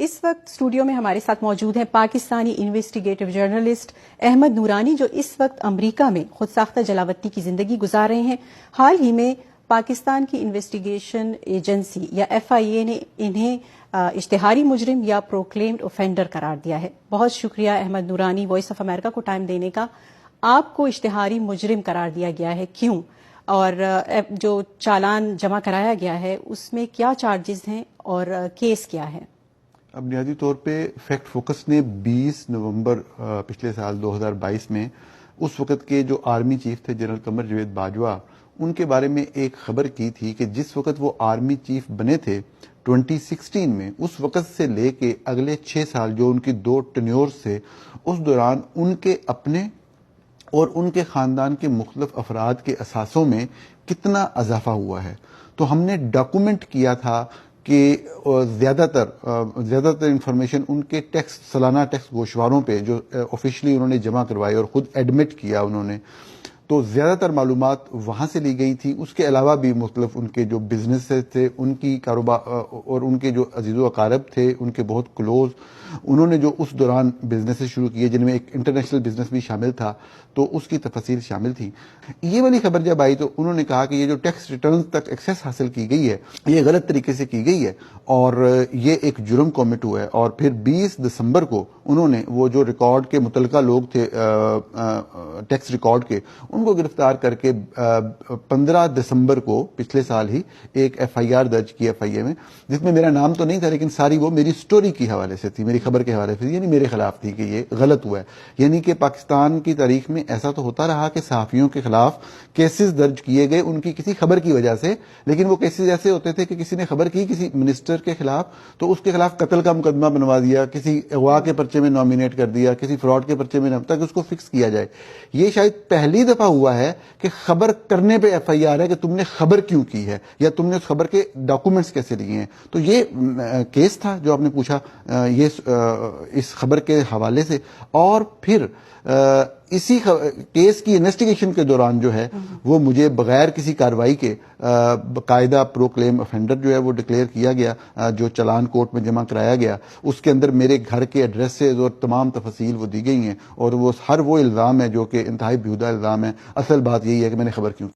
اس وقت اسٹوڈیو میں ہمارے ساتھ موجود ہیں پاکستانی انویسٹیگیٹو جرنلسٹ احمد نورانی، جو اس وقت امریکہ میں خود ساختہ جلاوطنی کی زندگی گزار رہے ہیں۔ حال ہی میں پاکستان کی انویسٹیگیشن ایجنسی یا FIA نے انہیں اشتہاری مجرم یا پروکلیمڈ اوفینڈر قرار دیا ہے۔ بہت شکریہ احمد نورانی وائس آف امریکہ کو ٹائم دینے کا۔ آپ کو اشتہاری مجرم قرار دیا گیا ہے، کیوں؟ اور جو چالان جمع کرایا گیا ہے اس میں کیا چارجز ہیں اور کیس کیا ہے؟ اب بنیادی طور پہ فیکٹ فوکس نے 20 نومبر پچھلے سال 2022 میں اس وقت کے جو آرمی چیف تھے جنرل قمر جاوید باجوہ، ان کے بارے میں ایک خبر کی تھی کہ جس وقت وہ آرمی چیف بنے تھے 2016 میں، اس وقت سے لے کے اگلے 6 سال جو ان کی 2 ٹینیورز تھے، اس دوران ان کے اپنے اور ان کے خاندان کے مختلف افراد کے اثاثوں میں کتنا اضافہ ہوا ہے۔ تو ہم نے ڈاکومنٹ کیا تھا کہ زیادہ تر انفارمیشن ان کے ٹیکس، سالانہ ٹیکس گوشواروں پہ جو آفیشلی انہوں نے جمع کروائی اور خود ایڈمٹ کیا انہوں نے، تو زیادہ تر معلومات وہاں سے لی گئی تھی۔ اس کے علاوہ بھی مختلف ان کے جو بزنس تھے، ان کی کاروبار اور ان کے جو عزیز و اقارب تھے، ان کے بہت کلوز، انہوں نے جو اس دوران بزنس شروع کیے جن میں ایک انٹرنیشنل بزنس بھی شامل تھا، تو اس کی تفاصیل شامل تھی۔ یہ والی خبر جب آئی تو انہوں نے کہا کہ یہ جو ٹیکس ریٹرن تک ایکسیس حاصل کی گئی ہے یہ غلط طریقے سے کی گئی ہے اور یہ ایک جرم کمٹ ہوا ہے۔ اور پھر 20 دسمبر کو انہوں نے وہ جو ریکارڈ کے متعلقہ لوگ تھے ٹیکس ریکارڈ کے، ان کو گرفتار کر کے 15 دسمبر کو پچھلے سال ہی ایک FIR درج کی FIA میں، جس میں میرا نام تو نہیں تھا لیکن ساری وہ میری سٹوری کی حوالے سے تھی، میری خبر کے حوالے سے تھی، یعنی میرے خلاف تھی کہ یہ غلط ہوا ہے۔ یعنی کہ پاکستان کی تاریخ میں ایسا تو ہوتا رہا کہ صحافیوں کے خلاف کیسز درج کیے گئے ان کی کسی خبر کی وجہ سے، لیکن وہ کیسز ایسے ہوتے تھے کہ کسی نے خبر کی کسی منسٹر کے خلاف تو اس کے خلاف قتل کا مقدمہ بنوا دیا، کسی اغوا کے پرچے میں نامینیٹ کر دیا، کسی فراڈ کے پرچے میں، تاکہ اس کو فکس کیا جائے۔ یہ شاید پہلی دفعہ ہوا ہے کہ خبر کرنے پہ FIR ہے کہ تم نے خبر کیوں کی ہے یا تم نے اس خبر کے ڈاکومنٹس کیسے لیے ہیں۔ تو یہ کیس تھا جو آپ نے پوچھا، یہ اس خبر کے حوالے سے۔ اور پھر اسی کیس کی انویسٹیگیشن کے دوران جو ہے وہ مجھے بغیر کسی کارروائی کے باقاعدہ پروکلیم افینڈر جو ہے وہ ڈکلیئر کیا گیا، جو چلان کورٹ میں جمع کرایا گیا۔ اس کے اندر میرے گھر کے ایڈریسز اور تمام تفاصیل وہ دی گئی ہیں، اور وہ ہر وہ الزام ہے جو کہ انتہائی بیہودہ الزام ہے۔ اصل بات یہی ہے کہ میں نے خبر کیوں